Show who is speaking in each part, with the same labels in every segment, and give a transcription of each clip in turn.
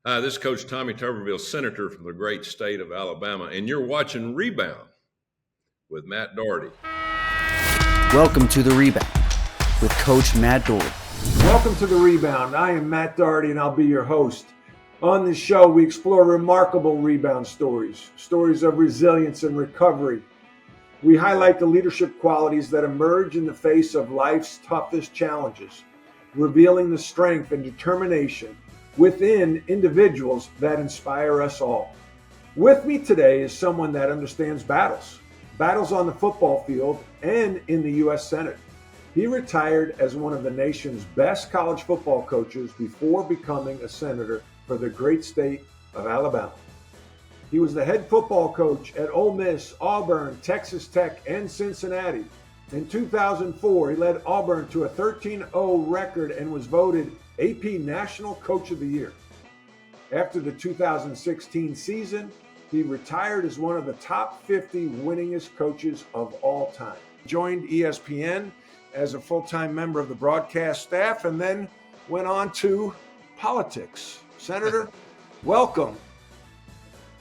Speaker 1: Hi, this is Coach Tommy Tuberville, Senator from the great state of Alabama, and you're watching Rebound with Matt Doherty.
Speaker 2: Welcome to The Rebound with Coach Matt Doherty.
Speaker 3: Welcome to The Rebound. I am Matt Doherty, and I'll be your host. On this show, we explore remarkable rebound stories of resilience and recovery. We highlight the leadership qualities that emerge in the face of life's toughest challenges, revealing the strength and determination within individuals that inspire us all. With me today is someone that understands battles on the football field and in the U.S. Senate. He retired as one of the nation's best college football coaches before becoming a senator for the great state of Alabama. He was the head football coach at Ole Miss, Auburn, Texas Tech, and Cincinnati. In 2004, he led Auburn to a 13-0 record and was voted AP National Coach of the Year. After the 2016 season, he retired as one of the top 50 winningest coaches of all time. He joined ESPN as a full-time member of the broadcast staff and then went on to politics. Senator, welcome.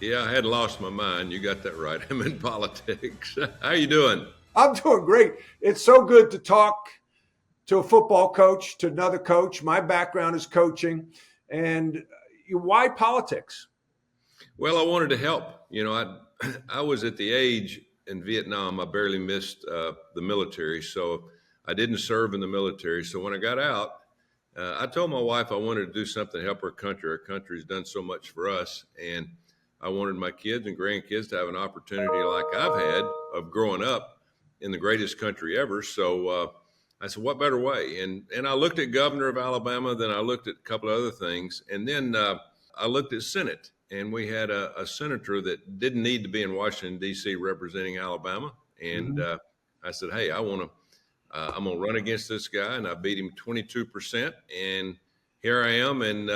Speaker 1: Yeah, I had lost my mind. You got that right. I'm in politics. How you doing?
Speaker 3: I'm doing great. It's so good to talk to a football coach, to another coach. My background is coaching. And why politics?
Speaker 1: Well, I wanted to help. I was at the age in Vietnam, I barely missed the military, so I didn't serve in the military. So when I got out, I told my wife I wanted to do something to help our country. Our country's done so much for us, and I wanted my kids and grandkids to have an opportunity like I've had of growing up in the greatest country ever. So I said, what better way? And I looked at governor of Alabama, then I looked at a couple of other things, and then I looked at Senate, and we had a senator that didn't need to be in Washington, D.C. representing Alabama. And I said, hey, I'm going to run against this guy, and I beat him 22%. And here I am, and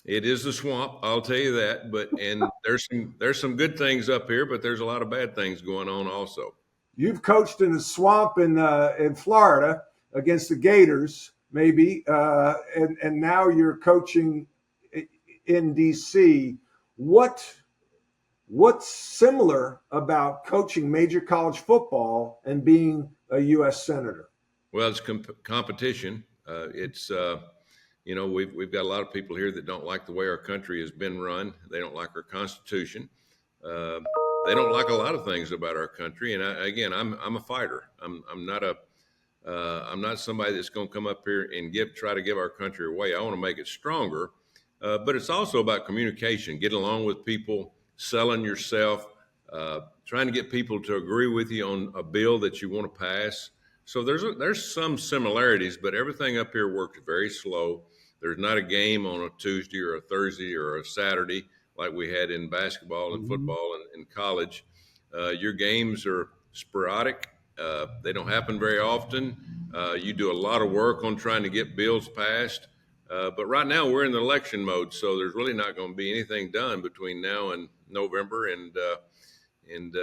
Speaker 1: it is the swamp, I'll tell you that. And there's some good things up here, but there's a lot of bad things going on also.
Speaker 3: You've coached in the swamp in Florida against the Gators, maybe, and now you're coaching in D.C. What's similar about coaching major college football and being a U.S. senator?
Speaker 1: Well, it's competition. We've got a lot of people here that don't like the way our country has been run. They don't like our Constitution. They don't like a lot of things about our country. And I'm a fighter. I'm not somebody that's going to come up here and try to give our country away. I want to make it stronger. But it's also about communication, getting along with people, selling yourself, trying to get people to agree with you on a bill that you want to pass. So there's some similarities, but everything up here works very slow. There's not a game on a Tuesday or a Thursday or a Saturday like we had in basketball and football and in college. Your games are sporadic. They don't happen very often. You do a lot of work on trying to get bills passed. But right now we're in the election mode, so there's really not going to be anything done between now and November, and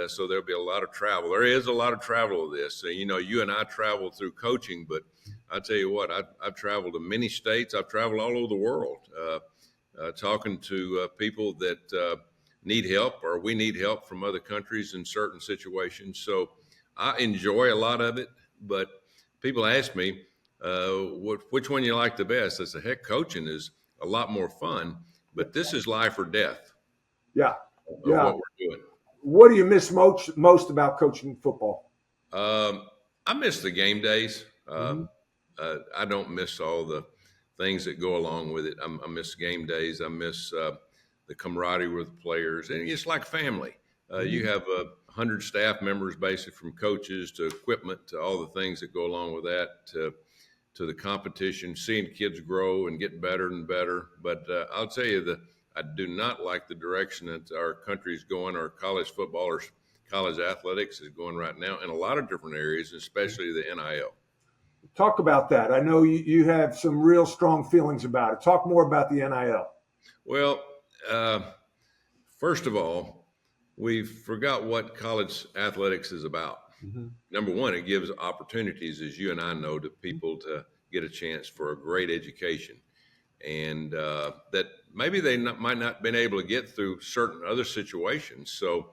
Speaker 1: so there'll be a lot of travel. There is a lot of travel of this. So, you and I travel through coaching, but I tell you what, I've traveled to many states. I've traveled all over the world, talking to people that need help, or we need help from other countries in certain situations. So I enjoy a lot of it, but people ask me, which one you like the best? I said, heck, coaching is a lot more fun, but this is life or death.
Speaker 3: Yeah.
Speaker 1: What we're doing.
Speaker 3: What do you miss most about coaching football?
Speaker 1: I miss the game days. I don't miss all the things that go along with it. I miss game days. I miss the camaraderie with the players, and it's like family. You have 100 staff members, basically, from coaches to equipment to all the things that go along with that, to the competition, seeing kids grow and get better and better. But I'll tell you that I do not like the direction that our country is going, our college football or college athletics is going right now in a lot of different areas, especially the NIL.
Speaker 3: Talk about that. I know you have some real strong feelings about it. Talk more about the NIL.
Speaker 1: Well, first of all, we forgot what college athletics is about. Number one, it gives opportunities, as you and I know, to people to get a chance for a great education. And that maybe they might not been able to get through certain other situations. So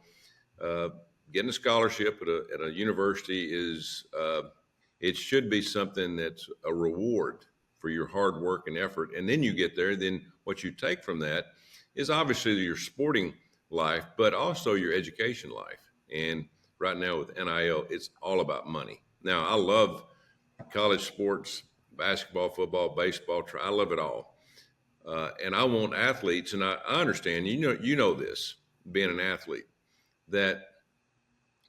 Speaker 1: getting a scholarship at a university is it should be something that's a reward for your hard work and effort. And then you get there, then what you take from that is obviously your sporting life, but also your education life. And right now with NIL, it's all about money. Now, I love college sports, basketball, football, baseball. I love it all. And I want athletes, and I understand, you know this, being an athlete, that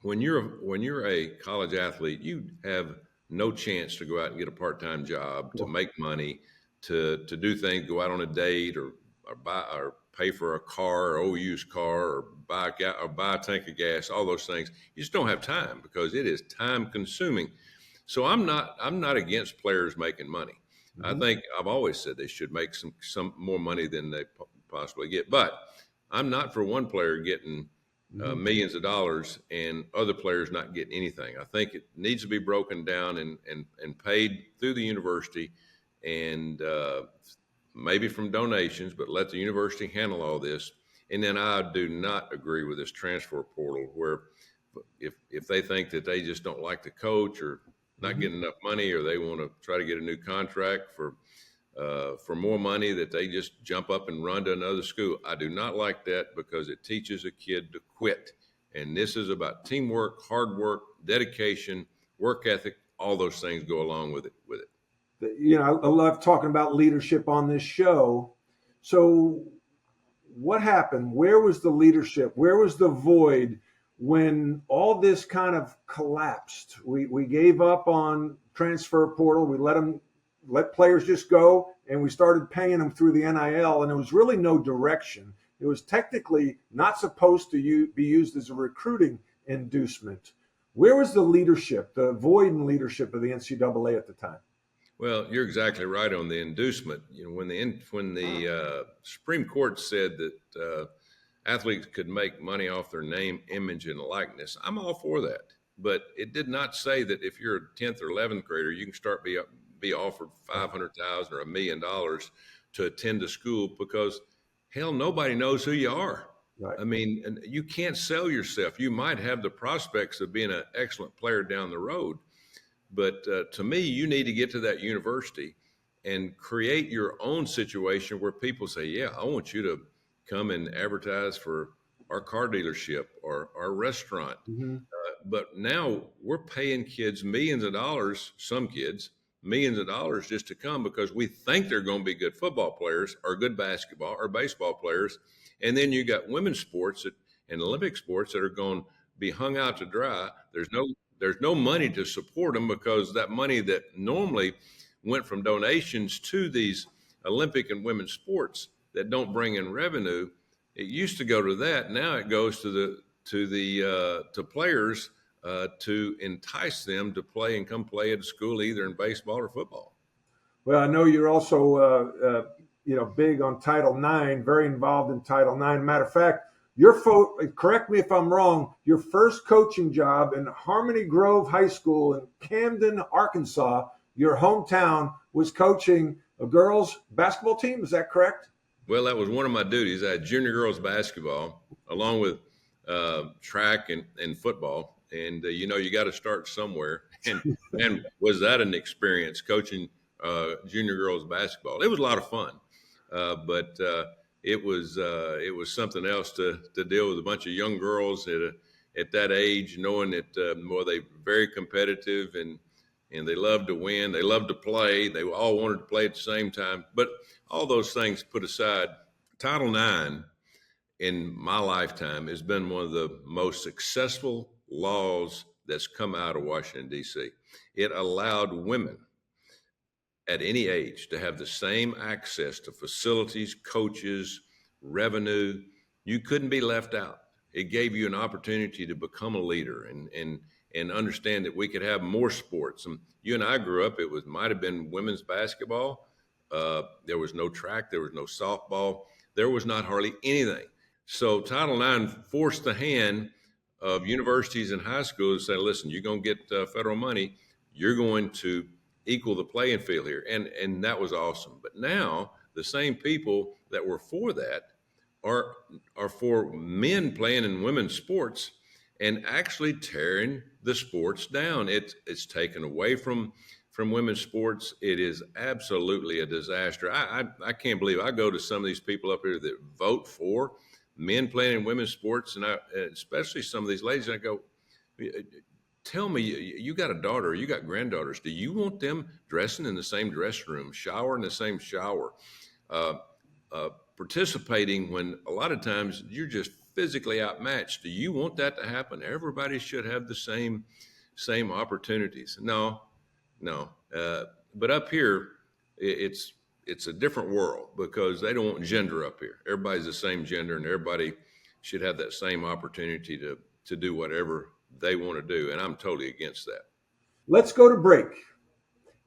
Speaker 1: when you're a college athlete, you have no chance to go out and get a part-time job, to make money, to do things, go out on a date or buy or pay for a car or used car or buy a tank of gas, all those things. You just don't have time because it is time consuming. So I'm not against players making money. I think I've always said they should make some more money than they possibly get. But I'm not for one player getting millions of dollars and other players not getting anything. I think it needs to be broken down and paid through the university, and maybe from donations, but let the university handle all this. And then I do not agree with this transfer portal where if they think that they just don't like the coach or not getting enough money, or they want to try to get a new contract for more money, that they just jump up and run to another school. I do not like that because it teaches a kid to quit. And this is about teamwork, hard work, dedication, work ethic. All those things go along with it.
Speaker 3: You know, I love talking about leadership on this show. So what happened? Where was the leadership? Where was the void when all this kind of collapsed? We gave up on transfer portal. We let players just go, and we started paying them through the NIL, and there was really no direction. It was technically not supposed to be used as a recruiting inducement. Where was the leadership, the void in leadership of the NCAA at the time?
Speaker 1: Well, you're exactly right on the inducement. You know, when the Supreme Court said that athletes could make money off their name, image, and likeness, I'm all for that. But it did not say that if you're a 10th or 11th grader, you can start be offered $500,000 or $1 million to attend a school, because hell, nobody knows who you are.
Speaker 3: Right.
Speaker 1: I mean, you can't sell yourself. You might have the prospects of being an excellent player down the road, but to me, you need to get to that university and create your own situation where people say, yeah, I want you to come and advertise for our car dealership or our restaurant. But now we're paying kids millions of dollars, some kids, millions of dollars just to come because we think they're going to be good football players or good basketball or baseball players. And then you got women's sports and Olympic sports that are going to be hung out to dry. There's no money to support them because that money that normally went from donations to these Olympic and women's sports that don't bring in revenue, it used to go to that. Now it goes to players to entice them to play and come play at a school, either in baseball or football.
Speaker 3: Well, I know you're also big on Title IX, very involved in Title IX. Matter of fact, correct me if I'm wrong, your first coaching job in Harmony Grove High School in Camden, Arkansas, your hometown, was coaching a girls' basketball team. Is that correct?
Speaker 1: Well, that was one of my duties. I had junior girls basketball along with track and football. And, you got to start somewhere. And was that an experience, coaching junior girls basketball? It was a lot of fun. But it was something else to deal with a bunch of young girls at that age, knowing that they're very competitive and they love to win. They love to play. They all wanted to play at the same time. But all those things put aside, Title IX in my lifetime has been one of the most successful laws that's come out of Washington, D.C. It allowed women at any age to have the same access to facilities, coaches, revenue. You couldn't be left out. It gave you an opportunity to become a leader and understand that we could have more sports. And you and I grew up, might have been women's basketball. There was no track, there was no softball, there was not hardly anything. So Title IX forced the hand of universities and high schools to say, listen, you're going to get federal money, you're going to equal the playing field here. And that was awesome. But now the same people that were for that are for men playing in women's sports and actually tearing the sports down. It's taken away from women's sports. It is absolutely a disaster. I can't believe I go to some of these people up here that vote for men playing in women's sports, and especially some of these ladies, and I go, tell me, you got a daughter, you got granddaughters. Do you want them dressing in the same dress room, shower in the same shower, participating when a lot of times you're just physically outmatched? Do you want that to happen? Everybody should have the same opportunities. No. But up here, it's a different world because they don't want gender up here. Everybody's the same gender, and everybody should have that same opportunity to do whatever they want to do. And I'm totally against that.
Speaker 3: Let's go to break.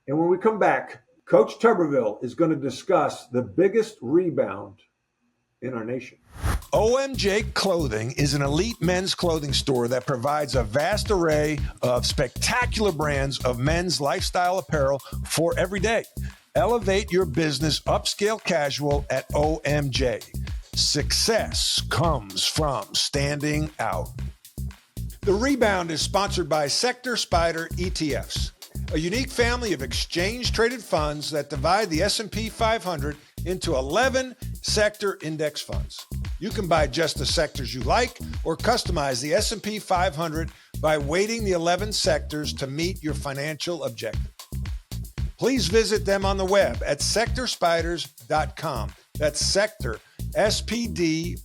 Speaker 3: And when we come back, Coach Tuberville is going to discuss the biggest rebound in our nation.
Speaker 4: OMJ Clothing is an elite men's clothing store that provides a vast array of spectacular brands of men's lifestyle apparel for every day. Elevate your business upscale casual at OMJ. Success comes from standing out. The Rebound is sponsored by Sector Spider ETFs, a unique family of exchange-traded funds that divide the S&P 500 into 11 sector index funds. You can buy just the sectors you like or customize the S&P 500 by weighting the 11 sectors to meet your financial objective. Please visit them on the web at sectorspiders.com. That's sector, SPDRS.com.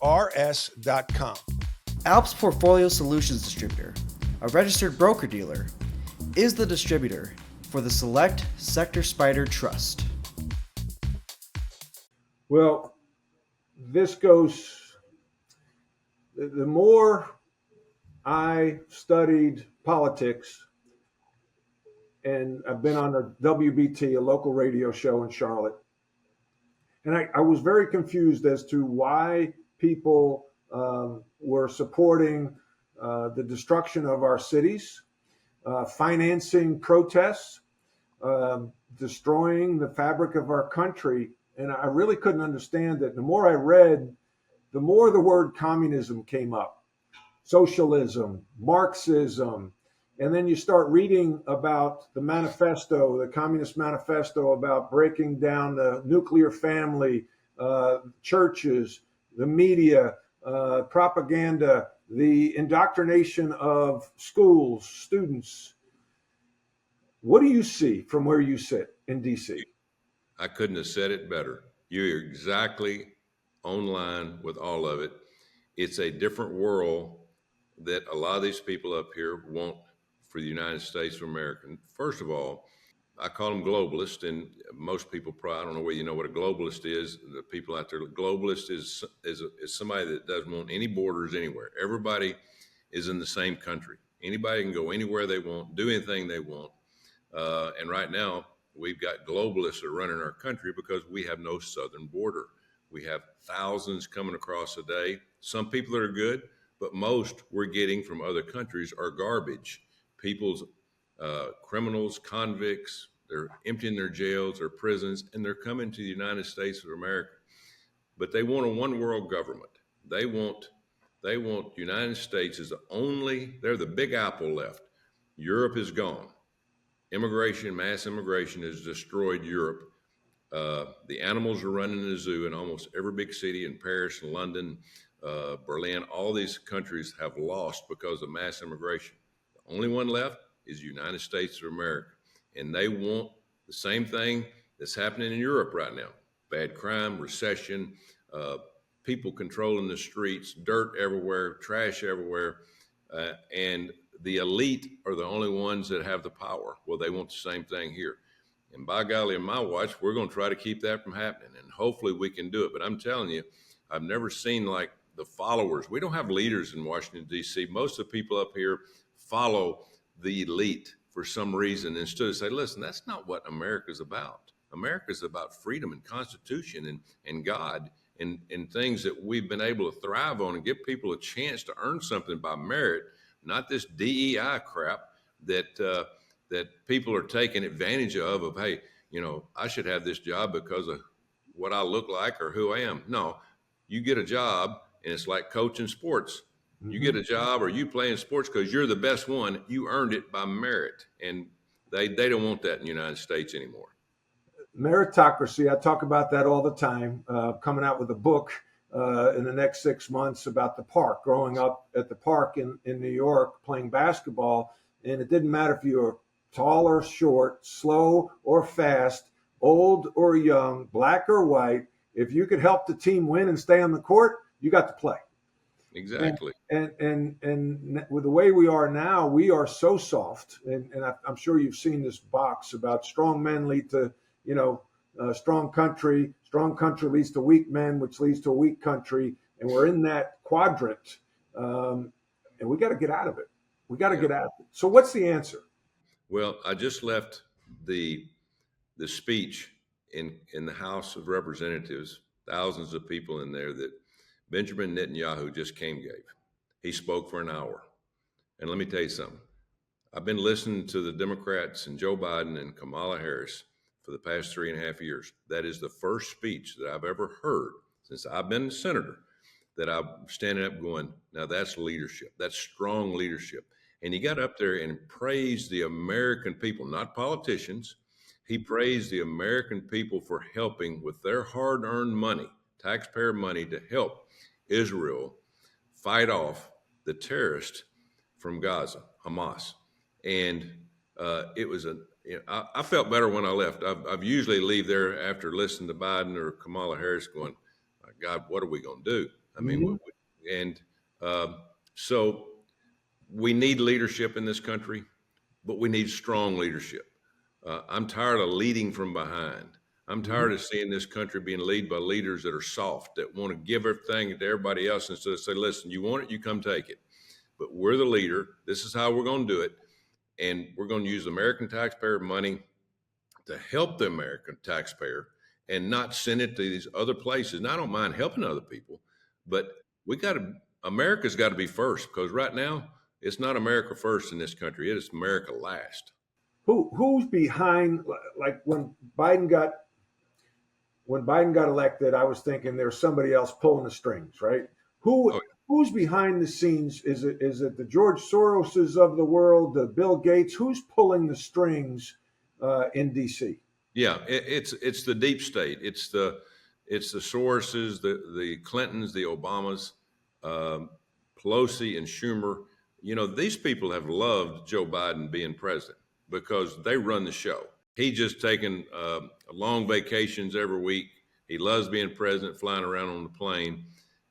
Speaker 2: Alps Portfolio Solutions Distributor, a registered broker-dealer, is the distributor for the Select Sector Spider Trust.
Speaker 3: Well, this goes, the more I studied politics, and I've been on a WBT, a local radio show in Charlotte, and I was very confused as to why people were supporting the destruction of our cities, financing protests, destroying the fabric of our country. And I really couldn't understand it. The more I read, the more the word communism came up, socialism, Marxism. And then you start reading about the manifesto, the Communist Manifesto, about breaking down the nuclear family, churches, the media, propaganda, the indoctrination of schools, students. What do you see from where you sit in D.C.?
Speaker 1: I couldn't have said it better. You're exactly online with all of it. It's a different world that a lot of these people up here want for the United States of America. First of all, I call them globalists, and most people probably, I don't know whether you know what a globalist is. The people out there, globalist is somebody that doesn't want any borders anywhere. Everybody is in the same country. Anybody can go anywhere they want, do anything they want. And right now, we've got globalists that are running our country because we have no southern border. We have thousands coming across a day. Some people are good, but most we're getting from other countries are garbage. People's criminals, convicts, they're emptying their jails or prisons, and they're coming to the United States of America. But they want a one world government. They want United States is they're the big apple left. Europe is gone. Mass immigration has destroyed Europe. The animals are running in the zoo in almost every big city in Paris, London, Berlin. All these countries have lost because of mass immigration. The only one left is the United States of America. And they want the same thing that's happening in Europe right now. Bad crime, recession, people controlling the streets, dirt everywhere, trash everywhere. And the elite are the only ones that have the power. Well, they want the same thing here. And by golly, in my watch, we're going to try to keep that from happening. And hopefully we can do it. But I'm telling you, I've never seen like the followers. We don't have leaders in Washington, D.C. Most of the people up here follow the elite for some reason instead of say, listen, that's not what America's about. America's about freedom and Constitution and God and things that we've been able to thrive on and give people a chance to earn something by merit, not this DEI crap that people are taking advantage of, hey, I should have this job because of what I look like or who I am. No, you get a job, and it's like coaching sports. You get a job or you play in sports because you're the best one. You earned it by merit, and they don't want that in the United States anymore.
Speaker 3: Meritocracy. I talk about that all the time. Coming out with a book in the next 6 months about the park. Growing up at the park in New York, playing basketball, and it didn't matter if you were tall or short, slow or fast, old or young, black or white. If you could help the team win and stay on the court, you got to play.
Speaker 1: Exactly.
Speaker 3: And with the way we are now, we are so soft. And I'm sure you've seen this box about strong men lead to, strong country. Strong country leads to weak men, which leads to a weak country. And we're in that quadrant. And we got to get out of it. We got to get out of it. So what's the answer?
Speaker 1: Well, I just left the speech in the House of Representatives, thousands of people in there that Benjamin Netanyahu just gave. He spoke for an hour. And let me tell you something. I've been listening to the Democrats and Joe Biden and Kamala Harris for the past 3.5 years. That is the first speech that I've ever heard since I've been a senator that I'm standing up going, now that's leadership. That's strong leadership. And he got up there and praised the American people, not politicians. He praised the American people for helping with their hard-earned money, taxpayer money, to help Israel fight off the terrorists from Gaza, Hamas. And it was I felt better when I left. I've usually leave there after listening to Biden or Kamala Harris going, my God, what are we going to do? I mean, so we need leadership in this country, but we need strong leadership. I'm tired of leading from behind. I'm tired of seeing this country being led by leaders that are soft, that want to give everything to everybody else instead of say, listen, you want it, you come take it. But we're the leader. This is how we're going to do it. And we're going to use American taxpayer money to help the American taxpayer and not send it to these other places. And I don't mind helping other people, but America's got to be first, because right now it's not America first in this country. It is America last.
Speaker 3: Who's behind, like when Biden got elected, I was thinking there's somebody else pulling the strings, right? Who's behind the scenes? Is it the George Soroses of the world, the Bill Gates? Who's pulling the strings in DC?
Speaker 1: Yeah, it's the deep state. It's the Soroses, the Clintons, the Obamas, Pelosi and Schumer. These people have loved Joe Biden being president because they run the show. He just taking long vacations every week. He loves being president, flying around on the plane.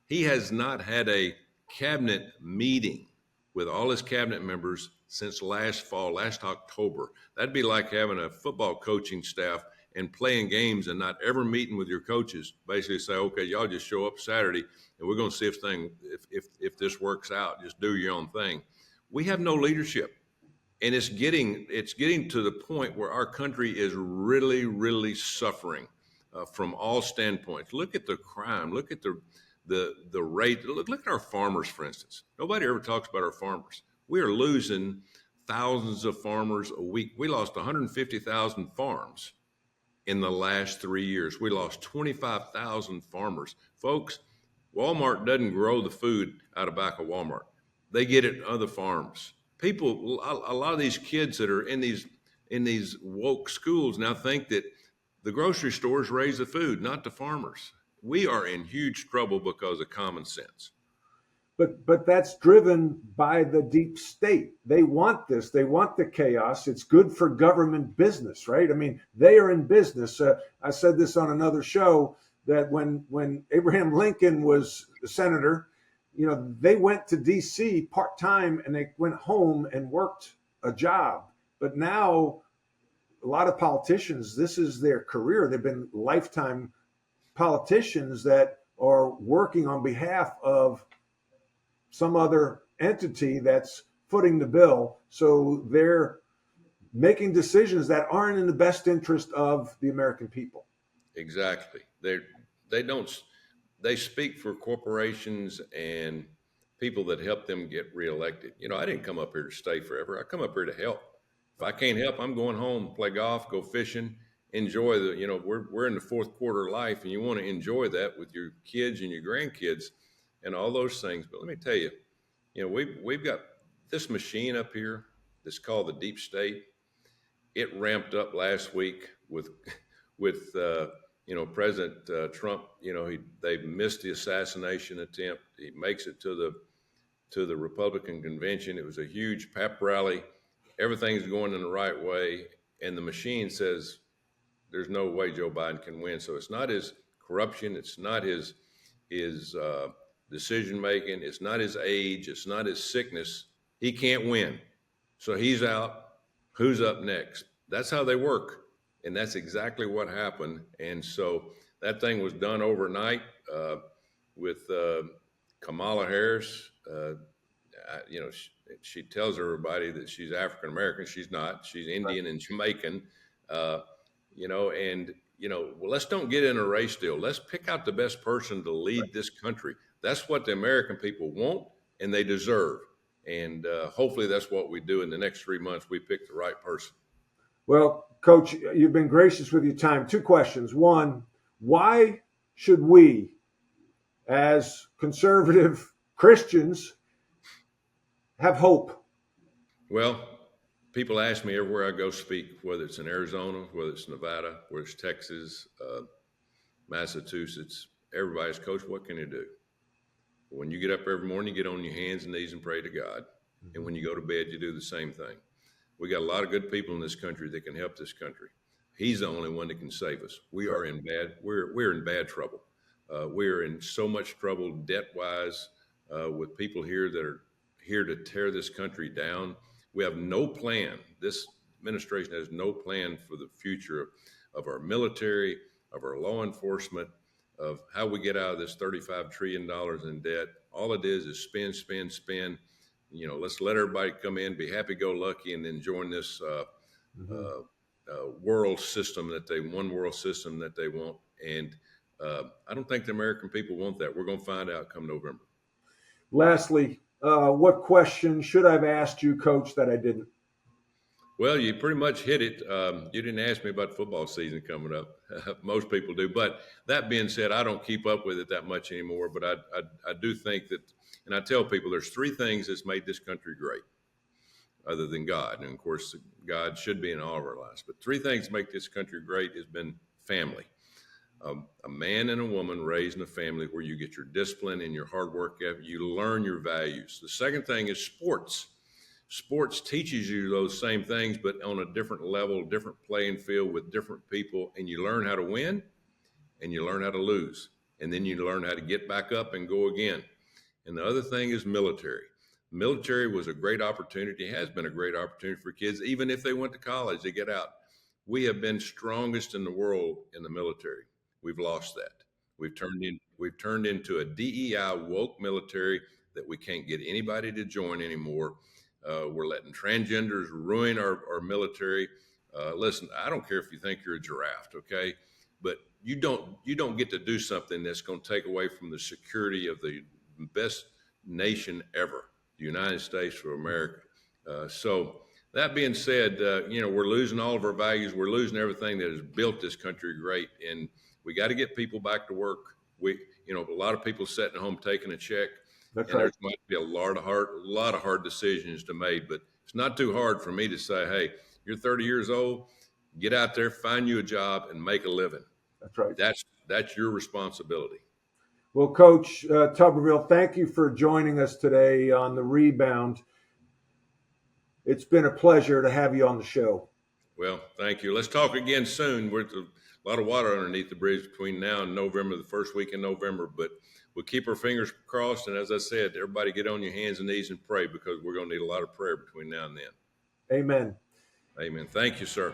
Speaker 1: He has not had a cabinet meeting with all his cabinet members since last October. That'd be like having a football coaching staff and playing games and not ever meeting with your coaches. Basically say, okay, y'all just show up Saturday and we're going to see if this works out. Just do your own thing. We have no leadership. And it's getting to the point where our country is really, really suffering from all standpoints. Look at the crime. Look at the rate. Look at our farmers, for instance. Nobody ever talks about our farmers. We are losing thousands of farmers a week. We lost 150,000 farms in the last 3 years. We lost 25,000 farmers. Folks, Walmart doesn't grow the food out of back of Walmart. They get it at other farms. People, a lot of these kids that are in these woke schools now think that the grocery stores raise the food, not the farmers. We are in huge trouble because of common sense.
Speaker 3: But that's driven by the deep state. They want this. They want the chaos. It's good for government business, right? I mean, they are in business. I said this on another show that when Abraham Lincoln was a senator, they went to D.C. part-time and they went home and worked a job. But now a lot of politicians, this is their career. They've been lifetime politicians that are working on behalf of some other entity that's footing the bill. So they're making decisions that aren't in the best interest of the American people.
Speaker 1: Exactly. They speak for corporations and people that help them get reelected. I didn't come up here to stay forever. I come up here to help. If I can't help, I'm going home, play golf, go fishing, enjoy we're in the fourth quarter of life, and you want to enjoy that with your kids and your grandkids and all those things. But let me tell you, we've got this machine up here that's called the deep state. It ramped up last week with President Trump. They missed the assassination attempt. He makes it to the Republican convention. It was a huge pep rally. Everything's going in the right way, and the machine says there's no way Joe Biden can win. So it's not his corruption. It's not his decision making. It's not his age. It's not his sickness. He can't win. So he's out. Who's up next? That's how they work. And that's exactly what happened. And so that thing was done overnight with Kamala Harris. She tells everybody that she's African American. She's not. She's Indian and Jamaican. Well, let's don't get in a race deal. Let's pick out the best person to lead this country. That's what the American people want and they deserve. And hopefully that's what we do in the next 3 months. We pick the right person.
Speaker 3: Well, Coach, you've been gracious with your time. 2 questions. One, why should we, as conservative Christians, have hope?
Speaker 1: Well, people ask me everywhere I go speak, whether it's in Arizona, whether it's Nevada, whether it's Texas, Massachusetts, everybody's, Coach, what can you do? When you get up every morning, you get on your hands and knees and pray to God. And when you go to bed, you do the same thing. We got a lot of good people in this country that can help this country. He's the only one that can save us. We're in bad trouble. We're in so much trouble debt-wise with people here that are here to tear this country down. We have no plan. This administration has no plan for the future of our military, of our law enforcement, of how we get out of this $35 trillion in debt. All it is spend, spend, spend. Let's let everybody come in, be happy-go-lucky, and then join this world system one world system that they want. And I don't think the American people want that. We're going to find out come November.
Speaker 3: Lastly, what question should I have asked you, Coach, that I didn't?
Speaker 1: Well, you pretty much hit it. You didn't ask me about football season coming up. Most people do. But that being said, I don't keep up with it that much anymore. But I do think that, and I tell people there's 3 things that's made this country great other than God. And, of course, God should be in all of our lives. But 3 things make this country great has been family. A man and a woman raised in a family where you get your discipline and your hard work ethic. You learn your values. The second thing is sports. Sports teaches you those same things, but on a different level, different playing field with different people, and you learn how to win and you learn how to lose. And then you learn how to get back up and go again. And the other thing is military. Military was a great opportunity, has been a great opportunity for kids. Even if they went to college, they get out. We have been strongest in the world in the military. We've lost that. We've turned into a DEI woke military that we can't get anybody to join anymore. We're letting transgenders ruin our military. Listen, I don't care if you think you're a giraffe, okay? But you don't get to do something that's going to take away from the security of the best nation ever, the United States of America. So that being said, we're losing all of our values. We're losing everything that has built this country great, and we got to get people back to work. A lot of people sitting at home taking a check.
Speaker 3: That's
Speaker 1: and
Speaker 3: right.
Speaker 1: There's going to be a lot of hard decisions to make, but it's not too hard for me to say, hey, you're 30 years old, get out there, find you a job, and make a living.
Speaker 3: That's right.
Speaker 1: That's your responsibility.
Speaker 3: Well, Coach Tuberville, thank you for joining us today on the Rebound. It's been a pleasure to have you on the show.
Speaker 1: Well, thank you. Let's talk again soon. We're a lot of water underneath the bridge between now and November, the first week in November, but we'll keep our fingers crossed. And as I said, everybody get on your hands and knees and pray, because we're going to need a lot of prayer between now and then.
Speaker 3: Amen.
Speaker 1: Amen. Thank you, sir.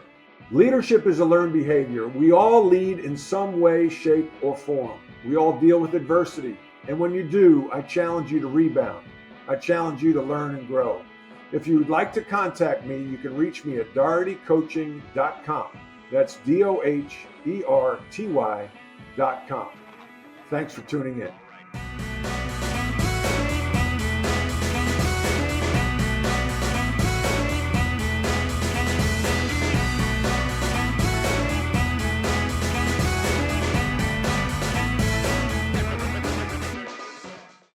Speaker 3: Leadership is a learned behavior. We all lead in some way, shape, or form. We all deal with adversity. And when you do, I challenge you to rebound. I challenge you to learn and grow. If you would like to contact me, you can reach me at dohertycoaching.com. That's DOHERTY.com. Thanks for tuning in.